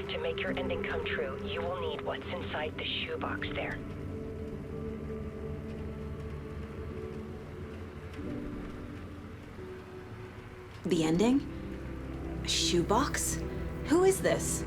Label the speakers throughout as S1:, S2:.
S1: To make your ending come true, you will need what's inside the shoebox there.
S2: The ending? A shoebox? Who is this?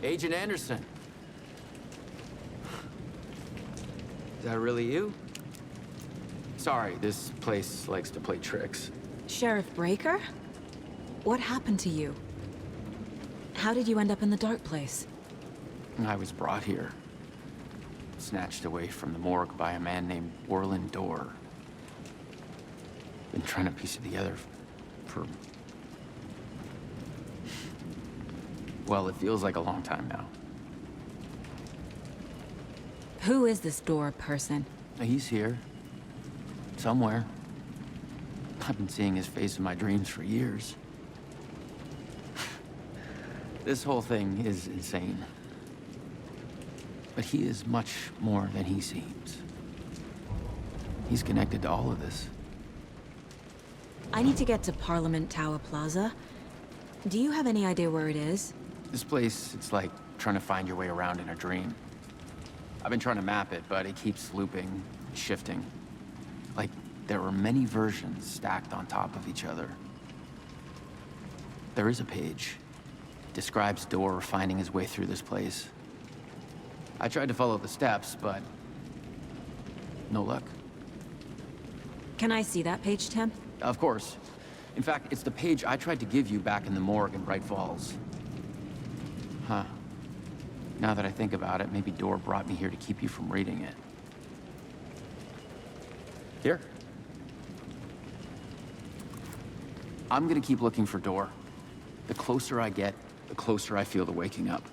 S3: Agent Anderson. Is that really you? Sorry, this place likes to play tricks.
S2: Sheriff Breaker? What happened to you? How did you end up in the dark place?
S3: I was brought here. Snatched away from the morgue by a man named Orland Dorr. Been trying to piece it together for... well, it feels like a long time now.
S2: Who is this Dorr person?
S3: He's here. Somewhere. I've been seeing his face in my dreams for years. This whole thing is insane. But he is much more than he seems. He's connected to all of this.
S2: I need to get to Parliament Tower Plaza. Do you have any idea where it is?
S3: This place, it's like trying to find your way around in a dream. I've been trying to map it, but it keeps looping, shifting. Like there are many versions stacked on top of each other. There is a page. Describes Dorr finding his way through this place. I tried to follow the steps, but no luck.
S2: Can I see that page, Tim?
S3: Of course. In fact, it's the page I tried to give you back in the morgue in Bright Falls. Huh. Now that I think about it, maybe Dorr brought me here to keep you from reading it. Here. I'm gonna keep looking for Dorr. The closer I get, the closer I feel to waking up.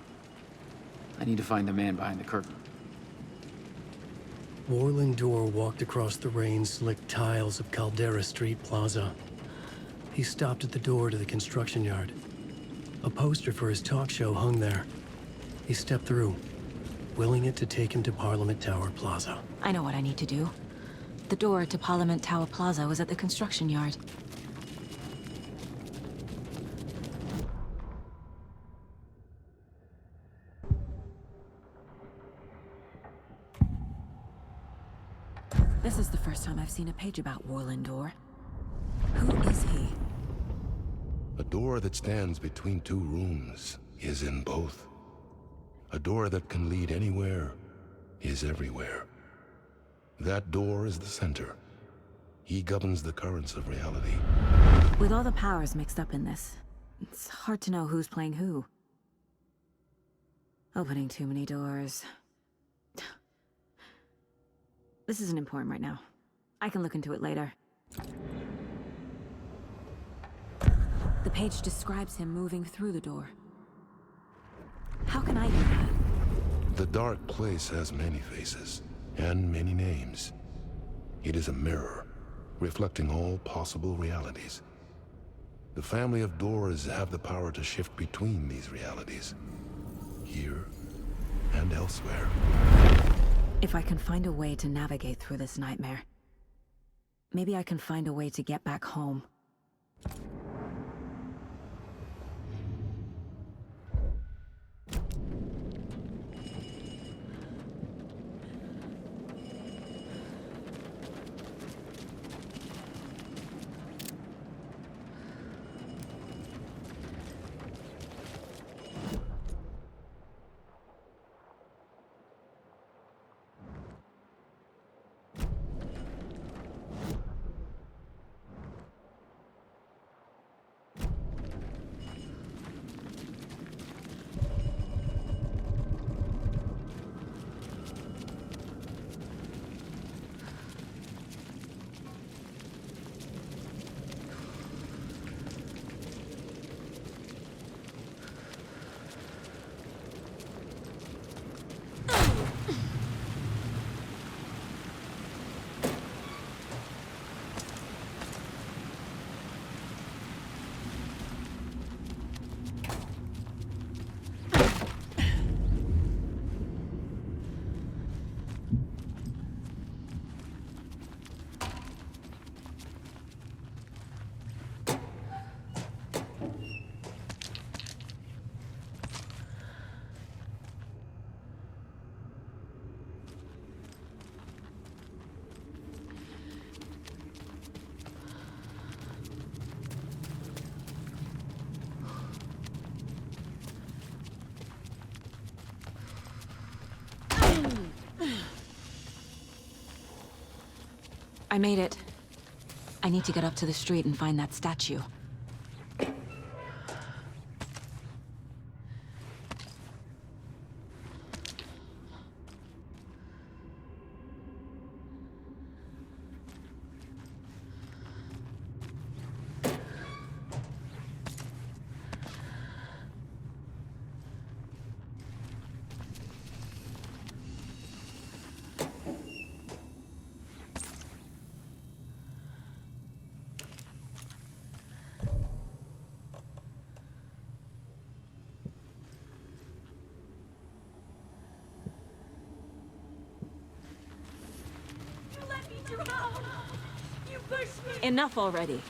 S3: I need to find the man behind the curtain.
S4: Orland Dorr walked across the rain-slicked tiles of Caldera Street Plaza. He stopped at the door to the construction yard. A poster for his talk show hung there. He stepped through, willing it to take him to Parliament Tower Plaza.
S2: I know what I need to do. The door to Parliament Tower Plaza was at the construction yard. This is the first time I've seen a page about Orland Dorr. Who is he?
S5: A door that stands between two rooms is in both. A door that can lead anywhere is everywhere. That door is the center. He governs the currents of reality.
S2: With all the powers mixed up in this, it's hard to know who's playing who. Opening too many doors. This isn't important right now. I can look into it later. The page describes him moving through the door. How can I do that?
S5: The dark place has many faces and many names. It is a mirror, reflecting all possible realities. The family of Dorrs have the power to shift between these realities, here and elsewhere.
S2: If I can find a way to navigate through this nightmare, maybe I can find a way to get back home. I made it. I need to get up to the street and find that statue. Enough already.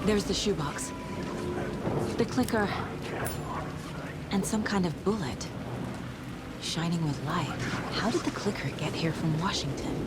S2: There's the shoebox. The clicker. And some kind of bullet. Shining with light. How did the clicker get here from Washington?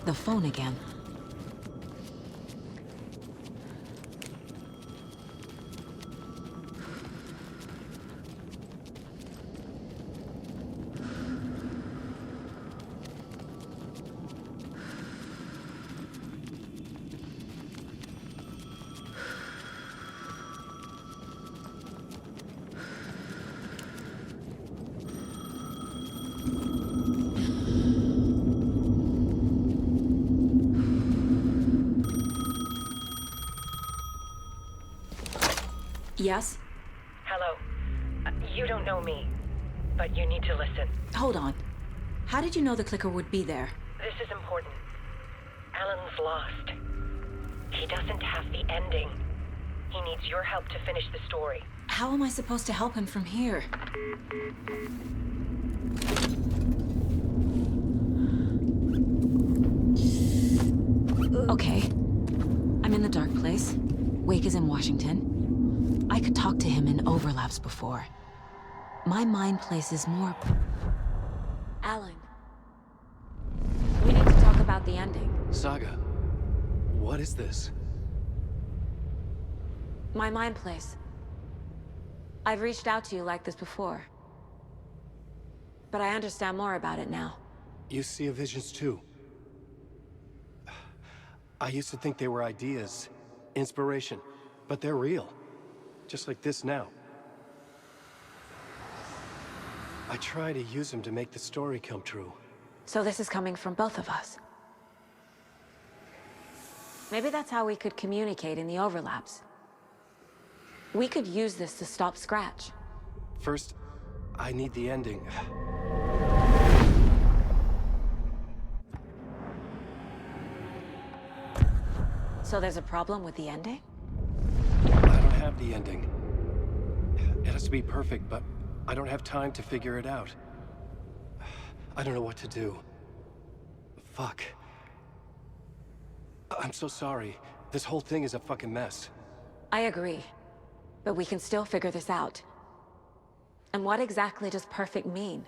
S2: The phone again. Yes?
S1: Hello. You don't know me, but you need to listen.
S2: Hold on. How did you know the clicker would be there?
S1: This is important. Alan's lost. He doesn't have the ending. He needs your help to finish the story.
S2: How am I supposed to help him from here? Okay. I'm in the dark place. Wake is in Washington. I could talk to him in overlaps before. My mind place is more... Alan. We need to talk about the ending.
S4: Saga, what is this?
S2: My mind place. I've reached out to you like this before. But I understand more about it now.
S4: You see visions too. I used to think they were ideas, inspiration, but they're real. Just like this now. I try to use them to make the story come true.
S2: So this is coming from both of us. Maybe that's how we could communicate in the overlaps. We could use this to stop Scratch.
S4: First, I need the ending.
S2: So there's a problem with the ending?
S4: I don't have the ending. It has to be perfect, but I don't have time to figure it out. I don't know what to do. Fuck. I'm so sorry. This whole thing is a fucking mess.
S2: I agree. But we can still figure this out. And what exactly does perfect mean?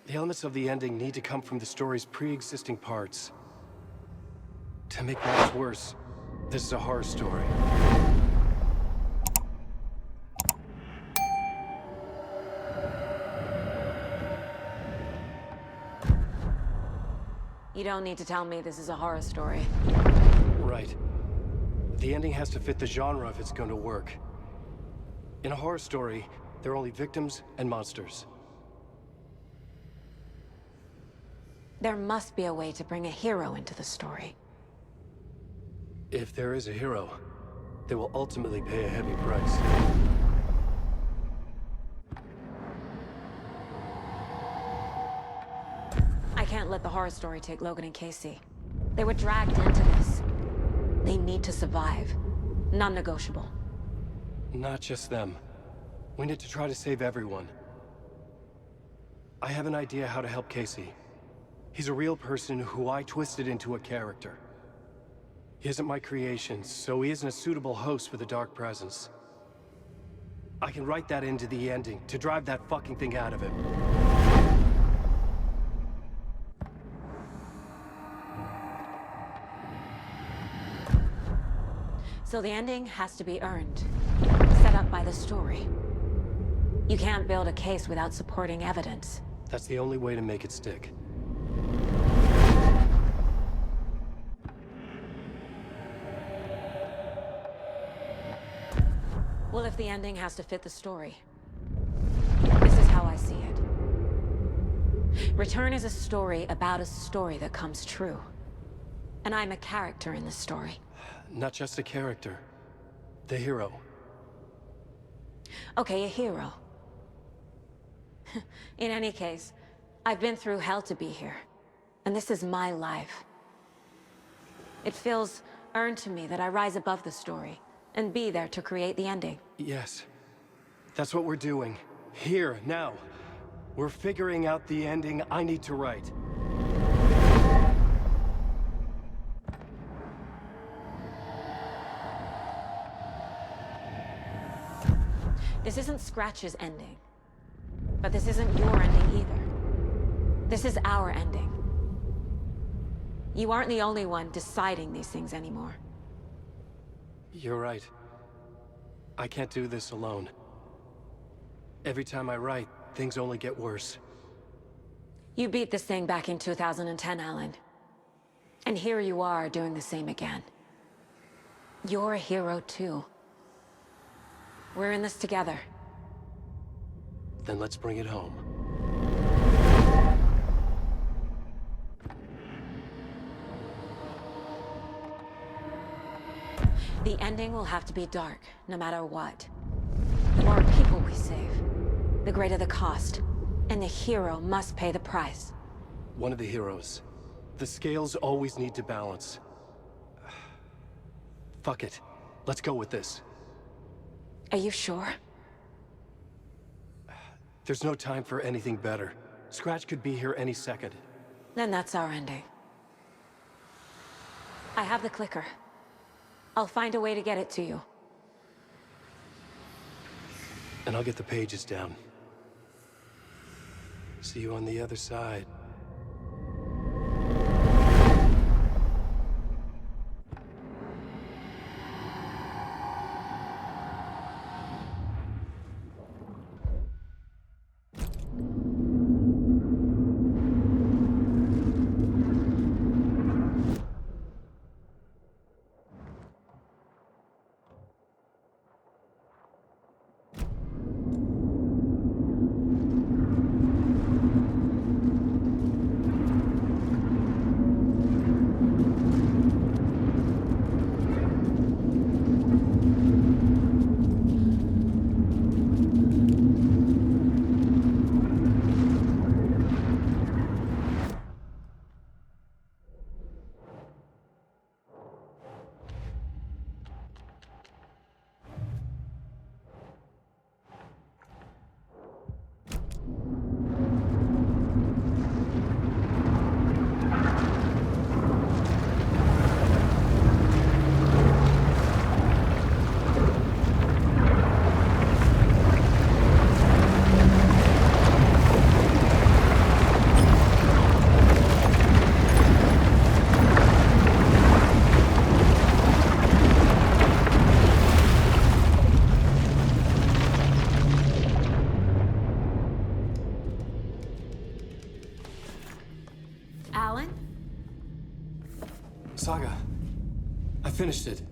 S4: The elements of the ending need to come from the story's pre-existing parts. To make matters worse, this is a horror story.
S2: You don't need to tell me this is a horror story.
S4: Right. The ending has to fit the genre if it's going to work. In a horror story, there are only victims and monsters.
S2: There must be a way to bring a hero into the story.
S4: If there is a hero, they will ultimately pay a heavy price.
S2: I can't let the horror story take Logan and Casey. They were dragged into this. They need to survive. Non-negotiable.
S4: Not just them. We need to try to save everyone. I have an idea how to help Casey. He's a real person who I twisted into a character. He isn't my creation, so he isn't a suitable host for the Dark Presence. I can write that into the ending to drive that fucking thing out of him.
S2: So the ending has to be earned, set up by the story. You can't build a case without supporting evidence.
S4: That's the only way to make it stick.
S2: Well, if the ending has to fit the story, this is how I see it. Return is a story about a story that comes true. And I'm a character in this story.
S4: Not just a character. The hero.
S2: Okay, a hero. In any case, I've been through hell to be here. And this is my life. It feels earned to me that I rise above the story and be there to create the ending.
S4: Yes. That's what we're doing. Here, now. We're figuring out the ending I need to write.
S2: This isn't Scratch's ending. But this isn't your ending either. This is our ending. You aren't the only one deciding these things anymore.
S4: You're right. I can't do this alone. Every time I write, things only get worse.
S2: You beat this thing back in 2010, Alan. And here you are doing the same again. You're a hero too. We're in this together.
S4: Then let's bring it home.
S2: The ending will have to be dark, no matter what. The more people we save, the greater the cost. And the hero must pay the price.
S4: One of the heroes. The scales always need to balance. Fuck it. Let's go with this.
S2: Are you sure?
S4: There's no time for anything better. Scratch could be here any second.
S2: Then that's our ending. I have the clicker. I'll find a way to get it to you.
S4: And I'll get the pages down. See you on the other side.
S2: Alan?
S4: Saga, I finished it.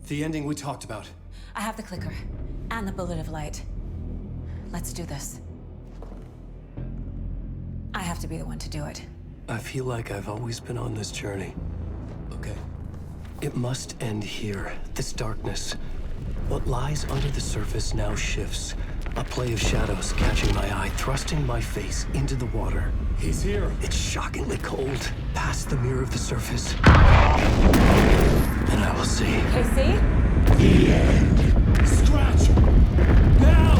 S4: The ending we talked about.
S2: I have the clicker. And the bullet of light. Let's do this. I have to be the one to do it.
S4: I feel like I've always been on this journey. Okay. It must end here, this darkness. What lies under the surface now shifts. A play of shadows catching my eye, thrusting my face into the water.
S6: He's here.
S4: It's shockingly cold, past the mirror of the surface. And I will see.
S2: KC?
S6: The end. Scratch! Now!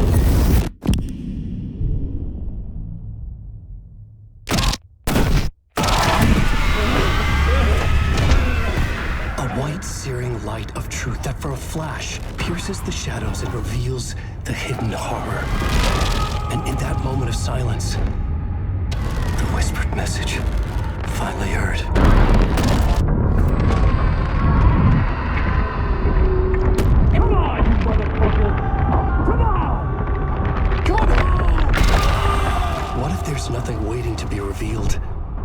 S4: A white, searing light of truth that for a flash pierces the shadows and reveals the hidden horror. And in that moment of silence, the whispered message finally heard.
S6: Come on, you motherfucker! Come on! Come on!
S4: What if there's nothing waiting to be revealed?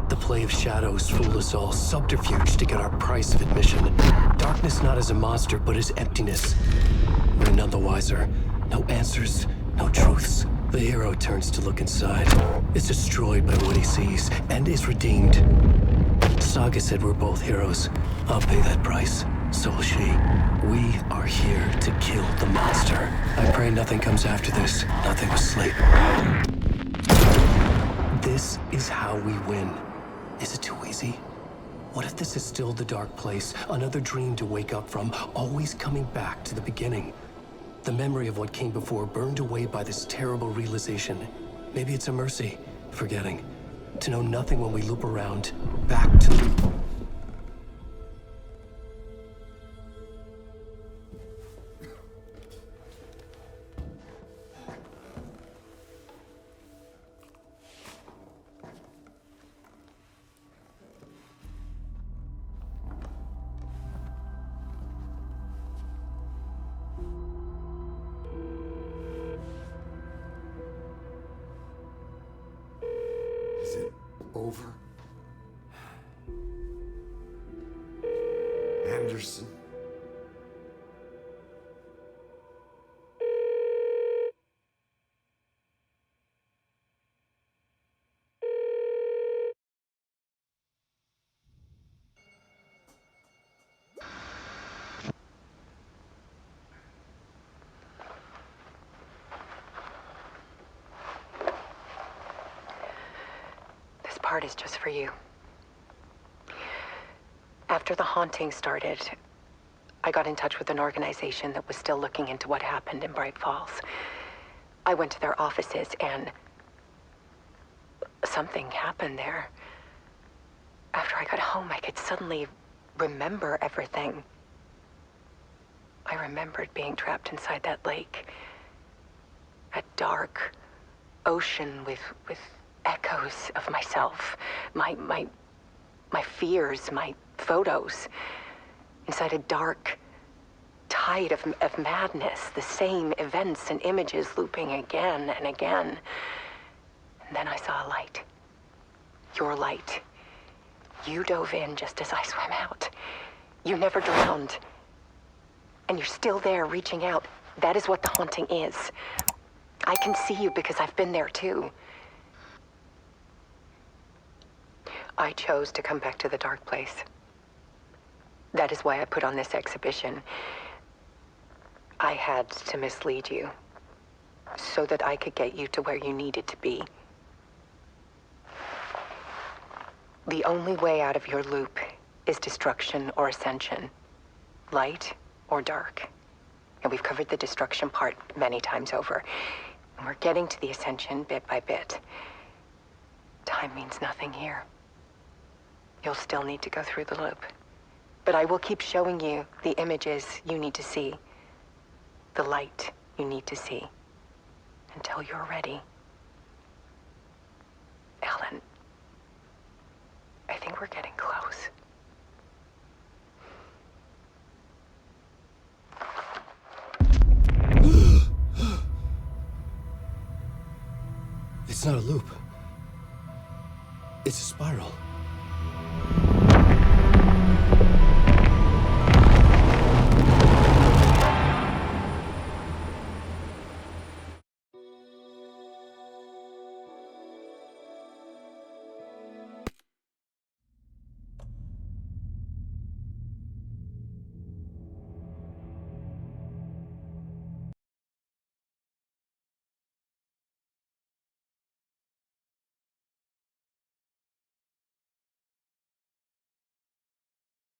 S4: The play of shadows fool us all, subterfuge to get our price of admission. Darkness not as a monster, but as emptiness. We're none the wiser. No answers, no truths. The hero turns to look inside. Is destroyed by what he sees, and is redeemed. Saga said we're both heroes. I'll pay that price. So will she. We are here to kill the monster. I pray nothing comes after this. Nothing but sleep. This is how we win. Is it too easy? What if this is still the dark place? Another dream to wake up from, always coming back to the beginning. The memory of what came before burned away by this terrible realization. Maybe it's a mercy, forgetting. To know nothing when we loop around, back to...
S6: Is it over? Anderson?
S1: This part is just for you. After the haunting started, I got in touch with an organization that was still looking into what happened in Bright Falls. I went to their offices and something happened there. After I got home, I could suddenly remember everything. I remembered being trapped inside that lake. A dark ocean with echoes of myself, my fears, my photos, inside a dark tide of madness, the same events and images looping again and again. And then I saw a light. Your light. You dove in just as I swam out. You never drowned. And you're still there reaching out. That is what the haunting is. I can see you because I've been there too. I chose to come back to the dark place. That is why I put on this exhibition. I had to mislead you, so that I could get you to where you needed to be. The only way out of your loop is destruction or ascension, light or dark. And we've covered the destruction part many times over. And we're getting to the ascension bit by bit. Time means nothing here. You'll still need to go through the loop. But I will keep showing you the images you need to see, the light you need to see, until you're ready. Alan, I think we're getting close.
S4: It's not a loop. It's a spiral.